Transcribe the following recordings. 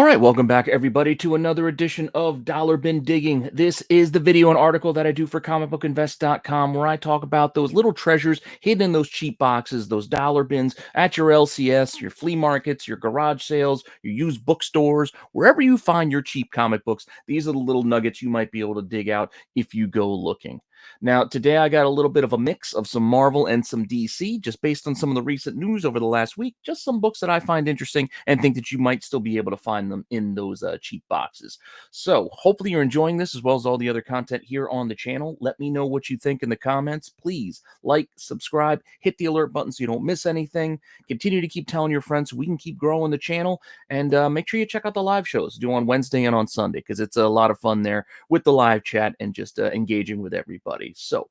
right, welcome back everybody to another edition of Dollar Bin Digging. This is the video and article that I do for comicbookinvest.com where I talk about those little treasures hidden in those cheap boxes, those dollar bins at your LCS, your flea markets, your garage sales, your used bookstores, wherever you find your cheap comic books. These are the little nuggets you might be able to dig out if you go looking. Now, today I got a little bit of a mix of some Marvel and some DC, just based on some of the recent news over the last week. Just some books that I find interesting and think that you might still be able to find them in those cheap boxes. So, hopefully you're enjoying this as well as all the other content here on the channel. Let me know what you think in the comments. Please like, subscribe, hit the alert button so you don't miss anything. Continue to keep telling your friends so we can keep growing the channel. And make sure you check out the live shows due on Wednesday and on Sunday because it's a lot of fun there with the live chat and just engaging with everybody. So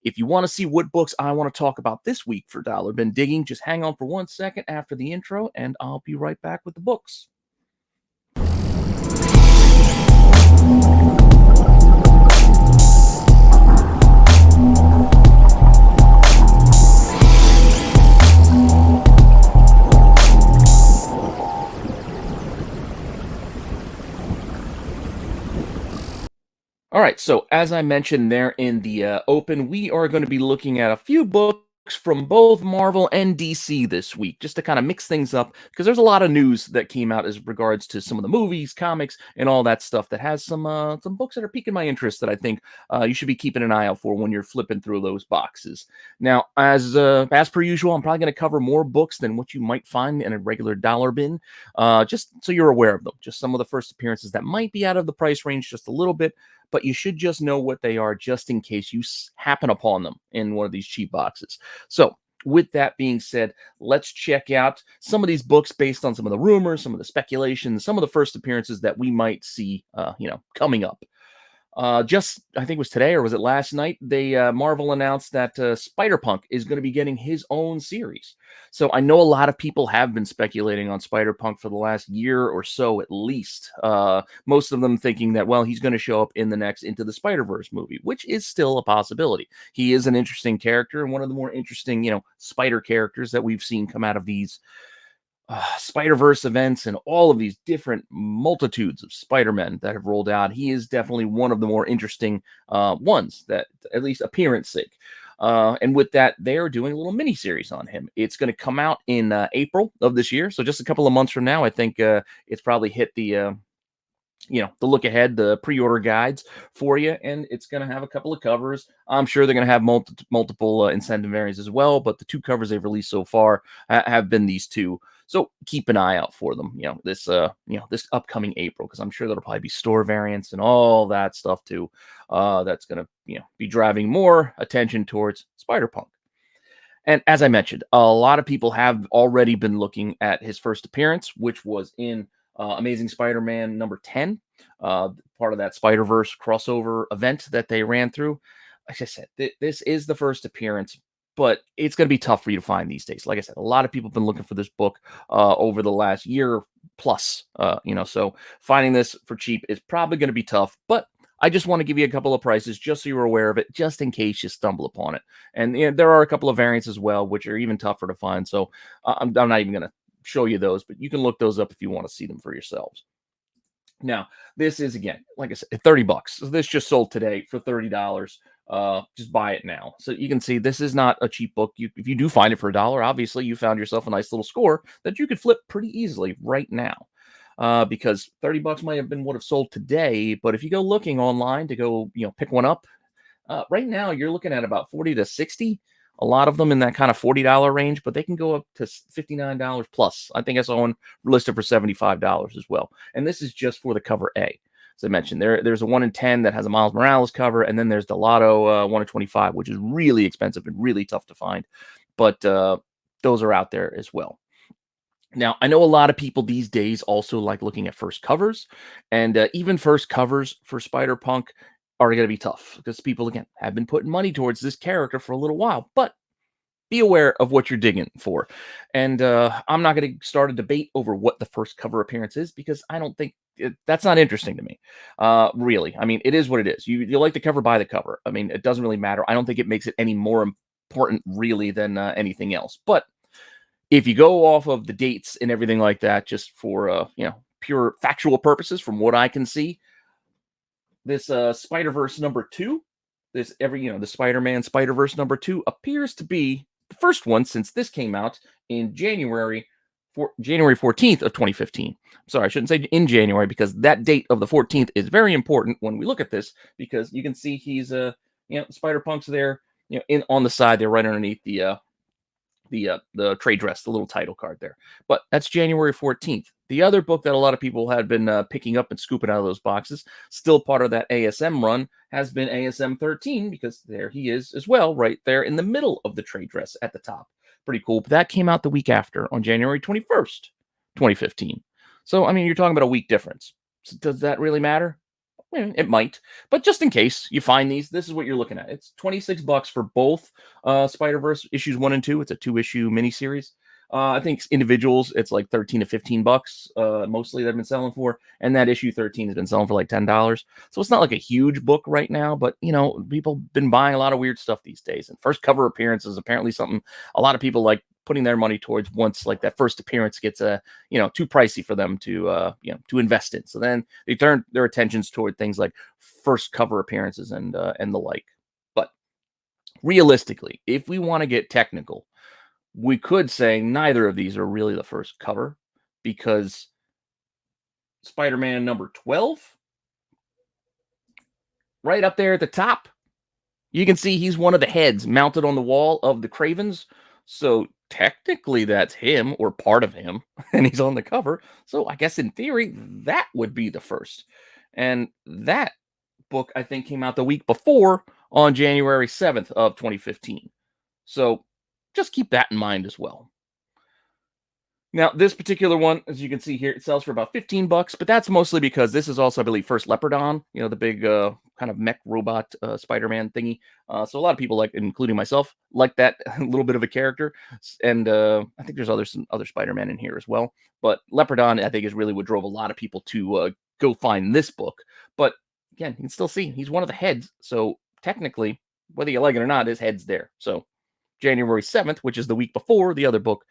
if you want to see what books I want to talk about this week for Dollar Bin Digging, just hang on for 1 second after the intro and I'll be right back with the books. All right, so as I mentioned there in the open, we are going to be looking at a few books from both Marvel and DC this week, just to kind of mix things up, because there's a lot of news that came out as regards to some of the movies, comics, and all that stuff that has some books that are piquing my interest that I think you should be keeping an eye out for when you're flipping through those boxes. Now, as per usual, I'm probably going to cover more books than what you might find in a regular dollar bin, just so you're aware of them. Just some of the first appearances that might be out of the price range just a little bit, but you should just know what they are just in case you happen upon them in one of these cheap boxes. So with that being said, let's check out some of these books based on some of the rumors, some of the speculation, some of the first appearances that we might see, coming up. Just, I think it was today or was it last night, Marvel announced that Spider-Punk is going to be getting his own series. So I know a lot of people have been speculating on Spider-Punk for the last year or so at least. Most of them thinking that, well, he's going to show up in the next Into the Spider-Verse movie, which is still a possibility. He is an interesting character and one of the more interesting, spider characters that we've seen come out of these Spider-Verse events and all of these different multitudes of Spider-Men that have rolled out. He is definitely one of the more interesting ones, that at least appearance sake. And with that, they're doing a little mini series on him. It's going to come out in April of this year, so just a couple of months from now. I think it's probably hit the look ahead, the pre-order guides for you, and it's going to have a couple of covers. I'm sure they're going to have multiple incentive variants as well, but the two covers they've released so far have been these two. So keep an eye out for them. This upcoming April, because I'm sure there'll probably be store variants and all that stuff too. That's going to be driving more attention towards Spider-Punk. And as I mentioned, a lot of people have already been looking at his first appearance, which was in Amazing Spider-Man number 10, part of that Spider-Verse crossover event that they ran through. Like I said, this is the first appearance, but it's going to be tough for you to find these days. Like I said, a lot of people have been looking for this book over the last year plus, so finding this for cheap is probably going to be tough, but I just want to give you a couple of prices just so you're aware of it, just in case you stumble upon it. And there are a couple of variants as well, which are even tougher to find. So I'm not even going to show you those, but you can look those up if you want to see them for yourselves. Now, this is, again, like I said, $30. So this just sold today for $30. Just buy it now. So you can see this is not a cheap book. If you do find it for $1, obviously you found yourself a nice little score that you could flip pretty easily right now. Because $30 might have been what have sold today, but if you go looking online to go, pick one up, right now you're looking at about 40 to 60. A lot of them in that kind of $40 range, but they can go up to $59 plus. I think I saw one listed for $75 as well. And this is just for the cover A. As I mentioned, there's a 1 in 10 that has a Miles Morales cover, and then there's the Lotto 1 in 25, which is really expensive and really tough to find. But those are out there as well. Now, I know a lot of people these days also like looking at first covers, and even first covers for Spider-Punk are going to be tough because people, again, have been putting money towards this character for a little while, but be aware of what you're digging for. And I'm not going to start a debate over what the first cover appearance is because I don't think that's not interesting to me. Really. I mean, it is what it is. You like the cover, buy the cover. I mean, it doesn't really matter. I don't think it makes it any more important really than anything else. But if you go off of the dates and everything like that, just for pure factual purposes, from what I can see, this Spider-Verse number 2, the Spider-Man Spider-Verse number 2 appears to be the first one since this came out in January 14th of 2015. Sorry, I shouldn't say in January, because that date of the 14th is very important when we look at this, because you can see he's Spider-Punk's there, in on the side there, right underneath the trade dress, the little title card there. But that's January 14th. The other book that a lot of people had been picking up and scooping out of those boxes, still part of that ASM run, has been ASM 13, because there he is as well, right there in the middle of the trade dress at the top. Pretty cool. But that came out the week after, on January 21st, 2015. So, I mean, you're talking about a week difference. So does that really matter? It might, but just in case you find these, this is what you're looking at. It's $26 for both Spider-Verse issues 1 and 2. It's a 2-issue miniseries. I think individuals, it's like 13 to 15 bucks, mostly they've been selling for, and that issue 13 has been selling for like $10. So it's not like a huge book right now, but people been buying a lot of weird stuff these days. And first cover appearances, apparently something a lot of people like putting their money towards, once like that first appearance gets too pricey for them to invest in. So then they turn their attentions toward things like first cover appearances and the like. But realistically, if we want to get technical, we could say neither of these are really the first cover, because Spider-Man number 12, right up there at the top, you can see he's one of the heads mounted on the wall of the Cravens. So technically that's him, or part of him, and he's on the cover. So I guess in theory, that would be the first. And that book, I think, came out the week before, on January 7th of 2015. So just keep that in mind as well. Now, this particular one, as you can see here, it sells for about $15, but that's mostly because this is also, I believe, first Leopardon, the big kind of mech robot Spider-Man thingy. So a lot of people, like, including myself, like that little bit of a character. And I think there's some other Spider-Man in here as well. But Leopardon, I think, is really what drove a lot of people to go find this book. But again, you can still see he's one of the heads. So technically, whether you like it or not, his head's there. So January 7th, which is the week before the other book,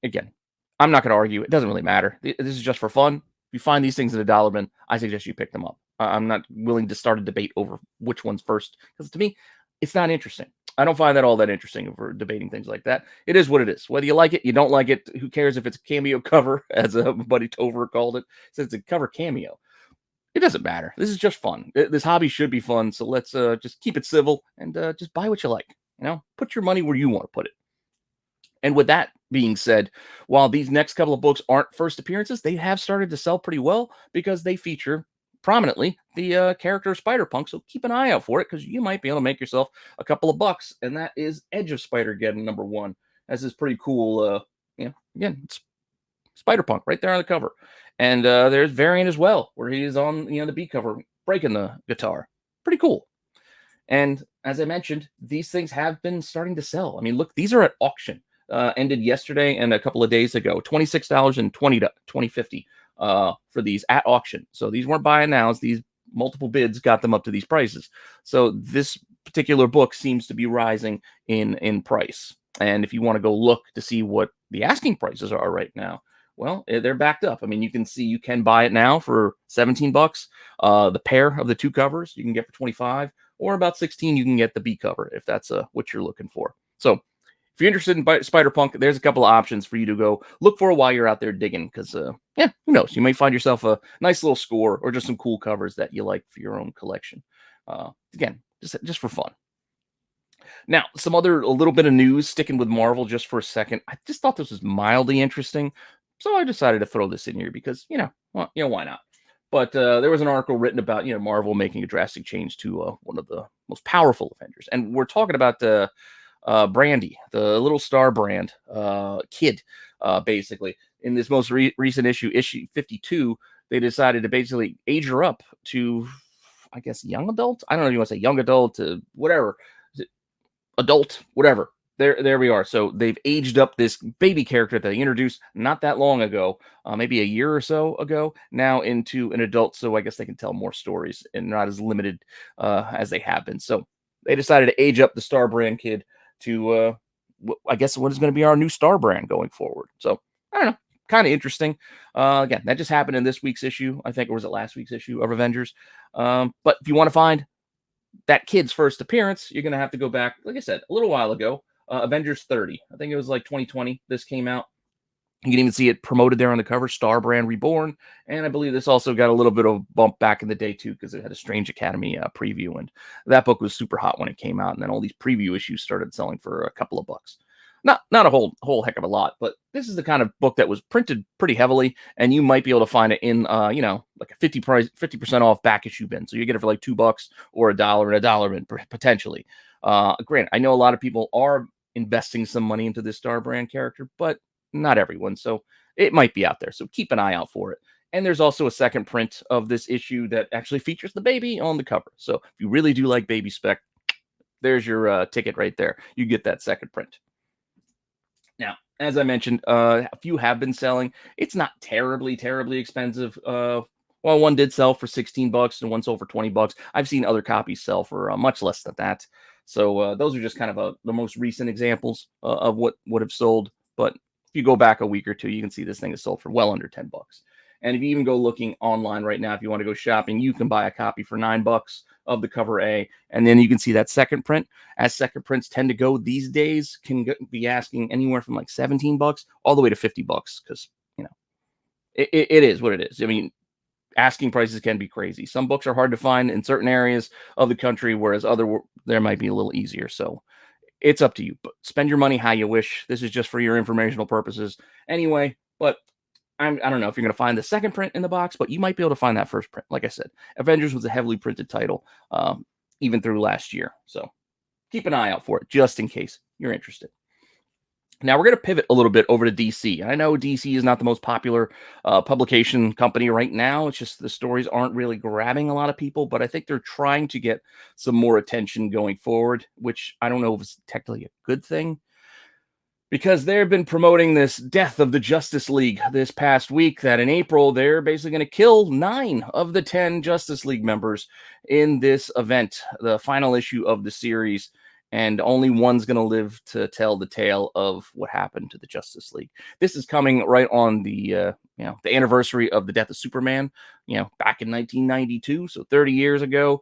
again, I'm not going to argue. It doesn't really matter. This is just for fun. If you find these things in a dollar bin, I suggest you pick them up. I'm not willing to start a debate over which one's first, because to me, it's not interesting. I don't find that all that interesting for debating things like that. It is what it is. Whether you like it, you don't like it, who cares if it's a cameo cover, as buddy Tover called it. Says it's a cover cameo. It doesn't matter. This is just fun. This hobby should be fun, so let's just keep it civil and just buy what you like. Put your money where you want to put it. And with that being said, while these next couple of books aren't first appearances, they have started to sell pretty well, because they feature prominently the character Spider-Punk. So keep an eye out for it, because you might be able to make yourself a couple of bucks. And that is Edge of Spider-Geddon number 1. That's this pretty cool, again, it's Spider-Punk right there on the cover. And there's Variant as well, where he is on the B cover breaking the guitar. Pretty cool. And as I mentioned, these things have been starting to sell. I mean, look, these are at auction. Ended yesterday and a couple of days ago. $26 and $20.50 for these at auction. So these weren't buy nows. These multiple bids got them up to these prices. So this particular book seems to be rising in price. And if you want to go look to see what the asking prices are right now, well, they're backed up. I mean, you can see you can buy it now for $17. The pair of the 2 covers you can get for $25, or about $16 you can get the B cover, if that's what you're looking for. So if you're interested in Spider-Punk, there's a couple of options for you to go look for while you're out there digging, because, who knows? You may find yourself a nice little score, or just some cool covers that you like for your own collection. Again, just for fun. Now, a little bit of news, sticking with Marvel just for a second. I just thought this was mildly interesting, so I decided to throw this in here because, why not? But there was an article written about, Marvel making a drastic change to one of the most powerful Avengers. And we're talking about Brandy, the little star brand kid, basically. In this most recent issue 52, they decided to basically age her up to, I guess, young adult. I don't know if you want to say young adult to whatever, adult, whatever. There we are. So they've aged up this baby character that they introduced not that long ago, maybe a year or so ago, now into an adult. So I guess they can tell more stories and not as limited as they have been. So they decided to age up the Star Brand kid to, I guess, what is going to be our new Star Brand going forward. So I don't know. kind of interesting. Again, that just happened in this week's issue. I think, or was it last week's issue of Avengers? But if you want to find that kid's first appearance, you're going to have to go back, like I said, a little while ago. Avengers 30. I think it was like 2020. This came out. You can even see it promoted there on the cover, Star Brand Reborn. And I believe this also got a little bit of a bump back in the day, too, because it had a Strange Academy preview. And that book was super hot when it came out. And then all these preview issues started selling for a couple of bucks. Not a whole heck of a lot, but this is the kind of book that was printed pretty heavily, and you might be able to find it in like a 50% off back issue bin. So you get it for like $2 or $1 and $1 bin potentially. Granted, I know a lot of people are investing some money into this Star Brand character, but not everyone. So it might be out there. So keep an eye out for it. And there's also a second print of this issue that actually features the baby on the cover. So if you really do like Baby Spec, there's your ticket right there. You get that second print. Now, as I mentioned, a few have been selling. It's not terribly expensive. Well, one did sell for $16 and one sold for $20. I've seen other copies sell for much less than that. So those are just kind of the most recent examples of what would have sold. But if you go back a week or two, you can see this thing is sold for well under $10. And if you even go looking online right now, if you want to go shopping, you can buy a copy for $9 of the cover A. And then you can see that second print. As second prints tend to go these days, can be asking anywhere from like $17 all the way to $50 because, it is what it is. I mean, asking prices can be crazy. Some books are hard to find in certain areas of the country, whereas there might be a little easier. So it's up to you, but spend your money how you wish. This is just for your informational purposes anyway, but I don't know if you're going to find the second print in the box, but you might be able to find that first print. Like I said, Avengers was a heavily printed title, even through last year. So keep an eye out for it just in case you're interested. Now we're going to pivot a little bit over to DC. I know DC is not the most popular publication company right now. It's just the stories aren't really grabbing a lot of people, but I think they're trying to get some more attention going forward, which I don't know if it's technically a good thing, because they've been promoting this death of the Justice League this past week, that in April, they're basically going to kill 9 of the 10 Justice League members in this event, the final issue of the series, and only one's going to live to tell the tale of what happened to the Justice League. This is coming right on the anniversary of the death of Superman, back in 1992, so 30 years ago.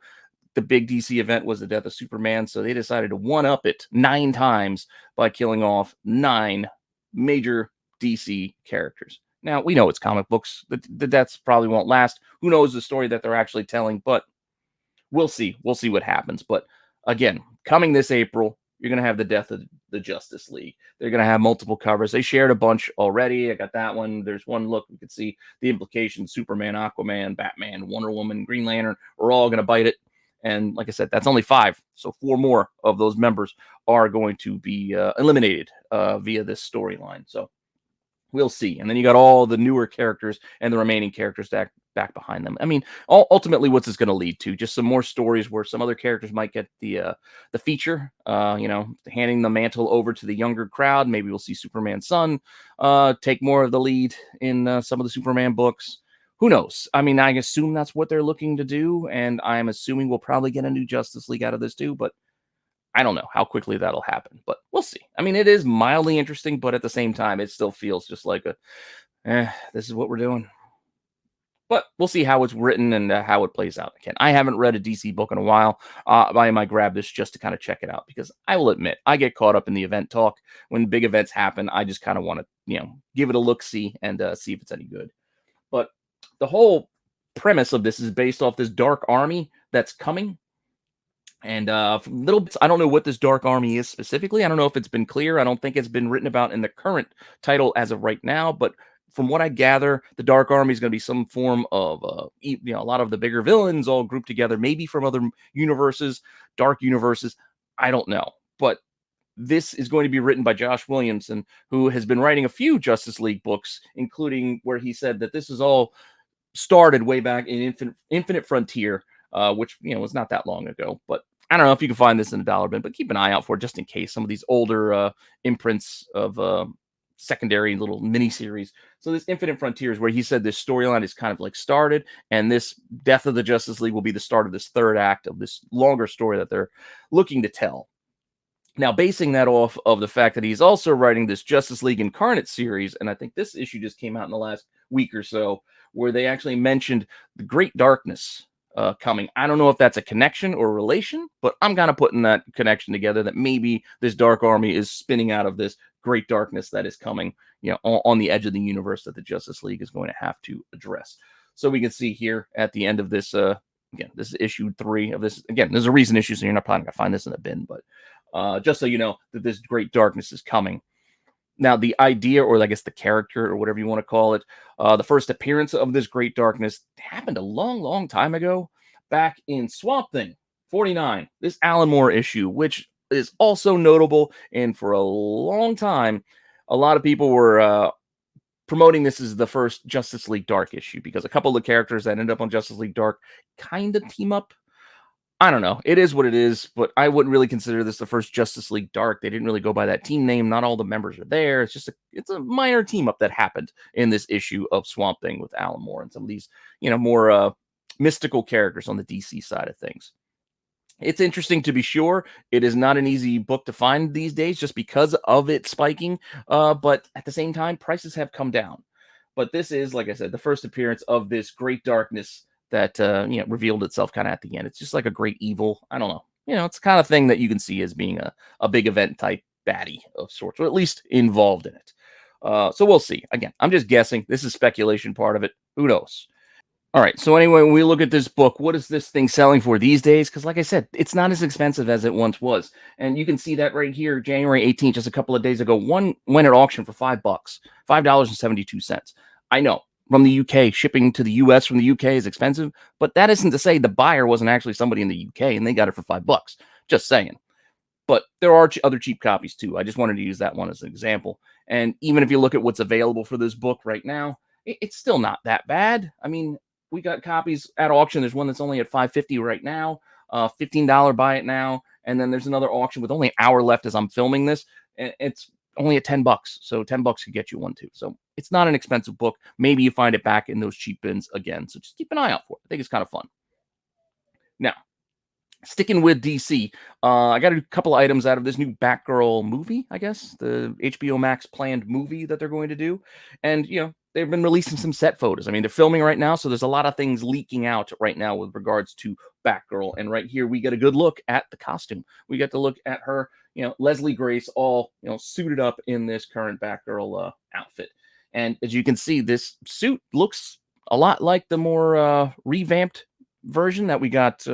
The big DC event was the death of Superman, so they decided to one-up it 9 times by killing off 9 major DC characters. Now, we know it's comic books. The deaths probably won't last. Who knows the story that they're actually telling, but we'll see. We'll see what happens. But again, coming this April, you're going to have the death of the Justice League. They're going to have multiple covers. They shared a bunch already. I got that one. There's one look. You can see the implications. Superman, Aquaman, Batman, Wonder Woman, Green Lantern are all going to bite it. And like I said, that's only 5. So 4 more of those members are going to be eliminated via this storyline. So we'll see. And then you got all the newer characters and the remaining characters back behind them. I mean, ultimately, what's this going to lead to? Just some more stories where some other characters might get the feature, handing the mantle over to the younger crowd. Maybe we'll see Superman's son take more of the lead in some of the Superman books. Who knows? I mean, I assume that's what they're looking to do, and I'm assuming we'll probably get a new Justice League out of this too, but I don't know how quickly that'll happen, but we'll see. I mean, it is mildly interesting, but at the same time, it still feels just like this is what we're doing. But we'll see how it's written and how it plays out. Again, I haven't read a DC book in a while. I might grab this just to kind of check it out, because I will admit, I get caught up in the event talk. When big events happen, I just kind of want to, give it a look-see and see if it's any good. But the whole premise of this is based off this Dark Army that's coming. And little bits, I don't know what this Dark Army is specifically. I don't know if it's been clear. I don't think it's been written about in the current title as of right now. But from what I gather, the Dark Army is going to be some form of, a lot of the bigger villains all grouped together, maybe from other universes, dark universes. I don't know. But this is going to be written by Josh Williamson, who has been writing a few Justice League books, including where he said that this is all started way back in Infinite Frontier, which, was not that long ago. But I don't know if you can find this in a dollar bin, but keep an eye out for it just in case. Some of these older imprints of secondary little miniseries. So this Infinite Frontiers, where he said this storyline is kind of like started, and this Death of the Justice League will be the start of this third act of this longer story that they're looking to tell. Now, basing that off of the fact that he's also writing this Justice League Incarnate series, and I think this issue just came out in the last week or so, where they actually mentioned the Great Darkness coming. I don't know if that's a connection or relation, but I'm kind of putting that connection together that maybe this Dark Army is spinning out of this Great Darkness that is coming, on the edge of the universe that the Justice League is going to have to address. So we can see here at the end of this, again, this is issue 3 of this. Again, there's a recent issue, so you're not probably going to find this in a bin, but just so you know that this Great Darkness is coming. Now, the idea, or I guess the character, or whatever you want to call it, the first appearance of this Great Darkness happened a long, long time ago, back in Swamp Thing 49, this Alan Moore issue, which is also notable. And for a long time, a lot of people were promoting this as the first Justice League Dark issue, because a couple of the characters that end up on Justice League Dark kind of team up. I don't know. It is what it is, but I wouldn't really consider this the first Justice League Dark. They didn't really go by that team name. Not all the members are there. It's a minor team up that happened in this issue of Swamp Thing with Alan Moore and some of these, more mystical characters on the DC side of things. It's interesting, to be sure. It is not an easy book to find these days just because of it spiking. But at the same time, prices have come down. But this is, like I said, the first appearance of this Great Darkness that revealed itself kind of at the end. It's just like a great evil. I don't know. It's the kind of thing that you can see as being a big event type baddie of sorts, or at least involved in it. So we'll see. Again, I'm just guessing. This is speculation part of it. Who knows? All right. So anyway, when we look at this book, what is this thing selling for these days? Because like I said, it's not as expensive as it once was. And you can see that right here, January 18th, just a couple of days ago, one went at auction for $5, $5.72. I know from the UK, shipping to the US from the UK is expensive, but that isn't to say the buyer wasn't actually somebody in the UK and they got it for $5. Just saying. But there are other cheap copies too. I just wanted to use that one as an example. And even if you look at what's available for this book right now, it's still not that bad. I mean, we got copies at auction. There's one that's only at $5.50 right now, $15 buy it now. And then there's another auction with only an hour left as I'm filming this. And it's only at $10. So $10 could get you one too. So it's not an expensive book. Maybe you find it back in those cheap bins again. So just keep an eye out for it. I think it's kind of fun. Now, sticking with DC, I got a couple items out of this new Batgirl movie, I guess, the HBO Max planned movie that they're going to do. And, they've been releasing some set photos. I mean, they're filming right now, so there's a lot of things leaking out right now with regards to Batgirl. And right here, we get a good look at the costume. We get to look at her, Leslie Grace, all, suited up in this current Batgirl outfit. And as you can see, this suit looks a lot like the more revamped version that we got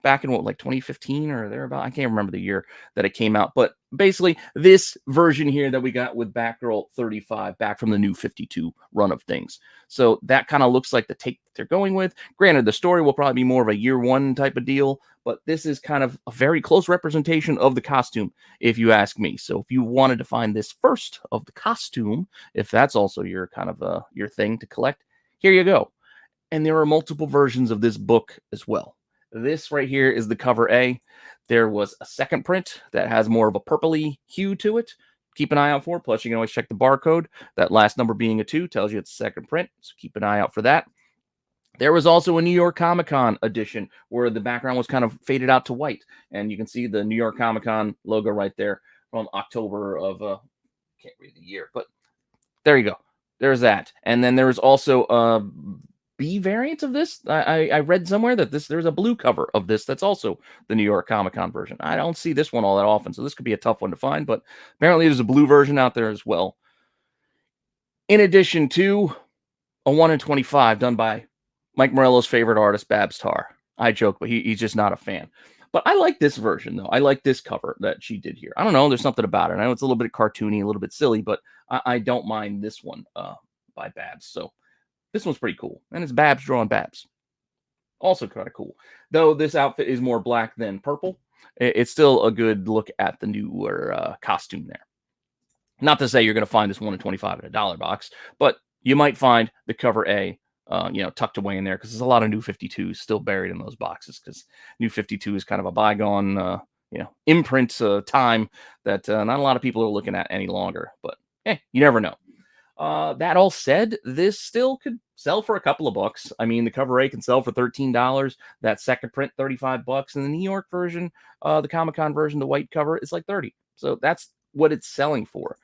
back in 2015 or thereabout. I can't remember the year that it came out, but basically this version here that we got with Batgirl 35 back from the new 52 run of things. So that kind of looks like the take they're going with. Granted, the story will probably be more of a year one type of deal, but this is kind of a very close representation of the costume, if you ask me. So if you wanted to find this first of the costume, if that's also your kind of your thing to collect, here you go. And there are multiple versions of this book as well. This right here is the cover A. There was a second print that has more of a purpley hue to it. Keep an eye out for it. Plus, you can always check the barcode. That last number being a 2 tells you it's a second print. So keep an eye out for that. There was also a New York Comic Con edition where the background was kind of faded out to white. And you can see the New York Comic Con logo right there from October of, can't read the year, but there you go. There's that. And then there was also B variant of this. I read somewhere that there's a blue cover of this that's also the New York Comic Con version. I don't see this one all that often, so this could be a tough one to find, but apparently there's a blue version out there as well. In addition to a 1 in 25 done by Mike Morello's favorite artist, Babs Tarr. I joke, but he's just not a fan. But I like this version, though. I like this cover that she did here. I don't know. There's something about it. I know it's a little bit cartoony, a little bit silly, but I don't mind this one by Babs. So this one's pretty cool. And it's Babs drawing Babs. Also kind of cool. Though this outfit is more black than purple, it's still a good look at the newer costume there. Not to say you're going to find this 1 in 25 in a dollar box, but you might find the cover A, tucked away in there, because there's a lot of New 52s still buried in those boxes, because New 52 is kind of a bygone, imprint time that not a lot of people are looking at any longer. But hey, you never know. That all said, this still could sell for a couple of bucks. I mean, the cover A can sell for $13. That second print, $35, and the New York version, the Comic-Con version, the white cover, is like $30. So that's what it's selling for.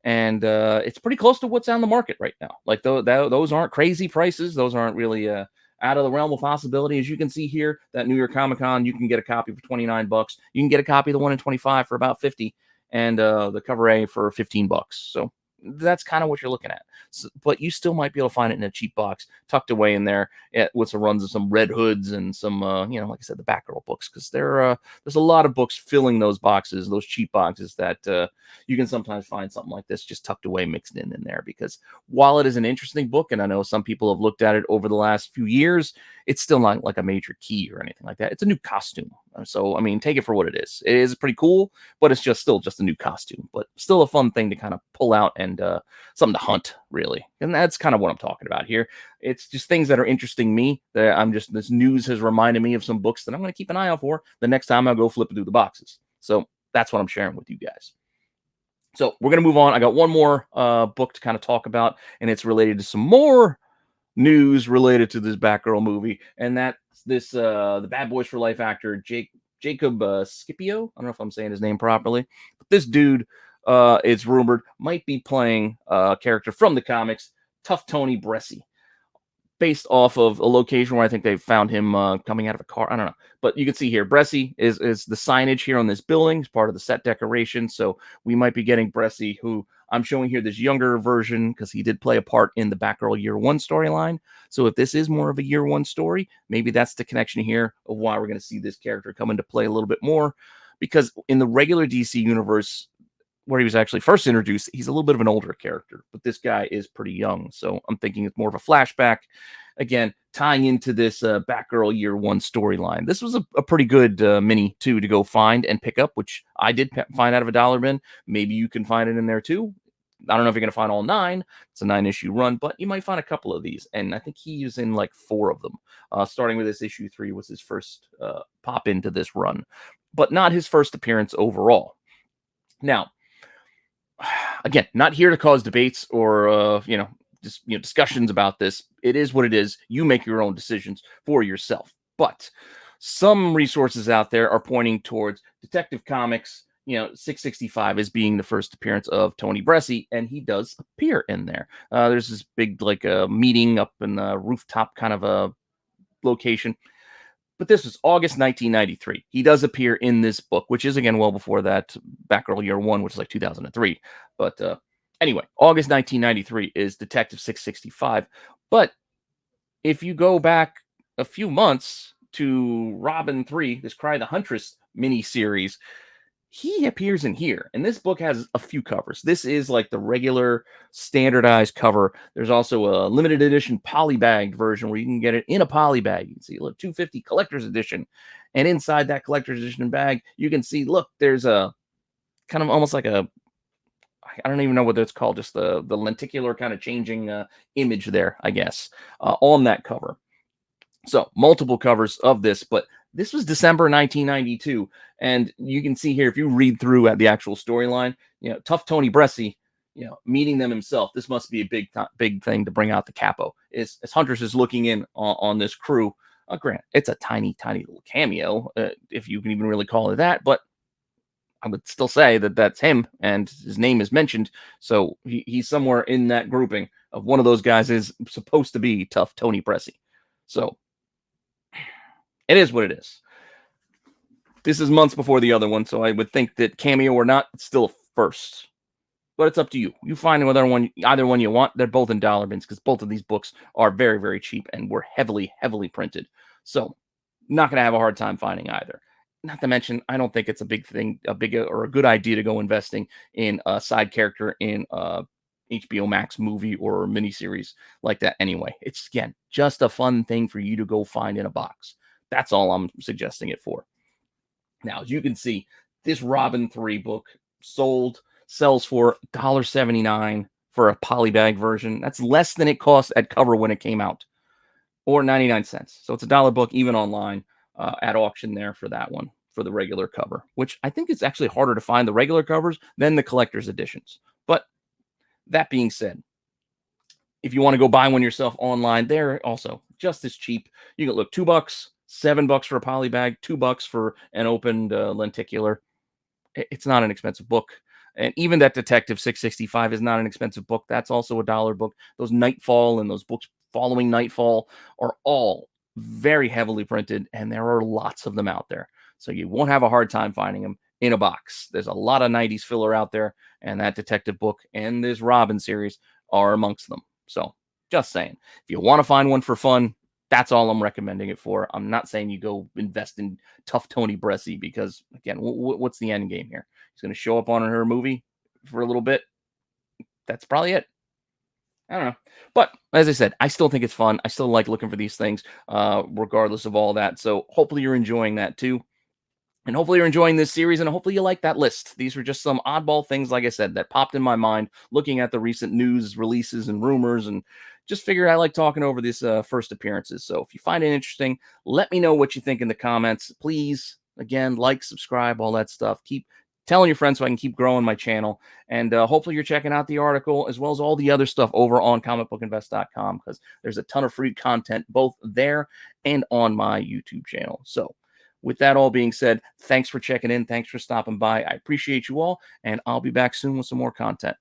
And it's pretty close to what's on the market right now. Like those aren't crazy prices. Those aren't really out of the realm of possibility. As you can see here, that New York Comic Con, you can get a copy for $29. You can get a copy of the one in 25 for about 50, and the cover A for $15. So that's kind of what you're looking at. So, but you still might be able to find it in a cheap box, tucked away in there, with some runs of some Red Hoods and some, like I said, the Batgirl books, because there's a lot of books filling those boxes, those cheap boxes that you can sometimes find something like this just tucked away, mixed in there. Because while it is an interesting book, and I know some people have looked at it over the last few years, it's still not like a major key or anything like that. It's a new costume. So, I mean, take it for what it is. It is pretty cool, but it's still just a new costume, but still a fun thing to kind of pull out and something to hunt, really. And that's kind of what I'm talking about here. It's just things that are interesting me, that this news has reminded me of some books that I'm going to keep an eye out for the next time I go flipping through the boxes. So that's what I'm sharing with you guys. So we're going to move on. I got one more book to kind of talk about, and it's related to some more news related to this Batgirl movie, and that's the Bad Boys for Life actor Jacob Scipio. I don't know if I'm saying his name properly, but this dude, it's rumored, might be playing a character from the comics, Tough Tony Bresci, based off of a location where I think they found him coming out of a car. I don't know. But you can see here, Bresci is the signage here on this building. It's part of the set decoration. So we might be getting Bresci, who I'm showing here this younger version, because he did play a part in the Batgirl Year One storyline. So if this is more of a Year One story, maybe that's the connection here of why we're going to see this character come into play a little bit more. Because in the regular DC universe, where he was actually first introduced, he's a little bit of an older character, but this guy is pretty young. So I'm thinking it's more of a flashback. Again, tying into this Batgirl Year One storyline. This was a pretty good mini, too, to go find and pick up, which I did find out of a dollar bin. Maybe you can find it in there, too. I don't know if you're going to find all 9. It's a 9-issue run, but you might find a couple of these. And I think he was in like 4 of them. Starting with this issue 3 was his first pop into this run, but not his first appearance overall. Now, again, not here to cause debates or discussions about this. It is what it is. You make your own decisions for yourself. But some resources out there are pointing towards Detective Comics, 665 as being the first appearance of Tony Bresci, and he does appear in there. There's this big meeting up in the rooftop kind of a location. But this was August 1993. He does appear in this book, which is, again, well before that Batgirl Year One, which is like 2003. But anyway, August 1993 is Detective 665. But if you go back a few months to Robin 3, this Cry the Huntress miniseries, he appears in here. And this book has a few covers. This is like the regular standardized cover. There's also a limited edition polybagged version where you can get it in a polybag. You can see, look, 250 collector's edition. And inside that collector's edition bag, you can see, look, there's a kind of almost like a, I don't even know what it's called, just the lenticular kind of changing image there, I guess, on that cover. So multiple covers of this, but this was December 1992, and you can see here, if you read through at the actual storyline, Tough Tony Bresci, meeting them himself. This must be a big thing to bring out the capo. As Huntress is looking in on this crew. Grant, it's a tiny little cameo, if you can even really call it that, but I would still say that that's him, and his name is mentioned, so he's somewhere in that grouping of one of those guys is supposed to be Tough Tony Bresci. So it is what it is. This is months before the other one, so I would think that cameo or not, it's still first. But it's up to you. You find either one you want. They're both in dollar bins because both of these books are very, very cheap and were heavily, heavily printed. So not going to have a hard time finding either. Not to mention, I don't think it's a big thing, a good idea to go investing in a side character in a HBO Max movie or miniseries like that anyway. It's, again, just a fun thing for you to go find in a box. That's all I'm suggesting it for. Now, as you can see, this Robin 3 book sells for $1.79 for a polybag version. That's less than it cost at cover when it came out, or 99 cents. So it's a $1 book, even online at auction there for that one, for the regular cover, which I think it's actually harder to find the regular covers than the collector's editions. But that being said, if you want to go buy one yourself online, they're also just as cheap. You can look $2, $7 for a poly bag, $2 for an opened lenticular. It's not an expensive book. And even that Detective 665 is not an expensive book. That's also a dollar book. Those Nightfall and those books following Nightfall are all very heavily printed, and there are lots of them out there. So you won't have a hard time finding them in a box. There's a lot of 90s filler out there, and that detective book and this Robin series are amongst them. So just saying, if you want to find one for fun, that's all I'm recommending it for. I'm not saying you go invest in tough Tony Bressi because, again, what's the end game here? He's going to show up on her movie for a little bit. That's probably it. I don't know. But as I said, I still think it's fun. I still like looking for these things, regardless of all that. So hopefully you're enjoying that too. And hopefully you're enjoying this series, and hopefully you like that list. These were just some oddball things, like I said, that popped in my mind looking at the recent news releases and rumors, and just figured I like talking over these first appearances. So if you find it interesting, let me know what you think in the comments. Please, again, like, subscribe, all that stuff. Keep telling your friends so I can keep growing my channel. And hopefully you're checking out the article as well as all the other stuff over on comicbookinvest.com, because there's a ton of free content both there and on my YouTube channel. So with that all being said, thanks for checking in. Thanks for stopping by. I appreciate you all, and I'll be back soon with some more content.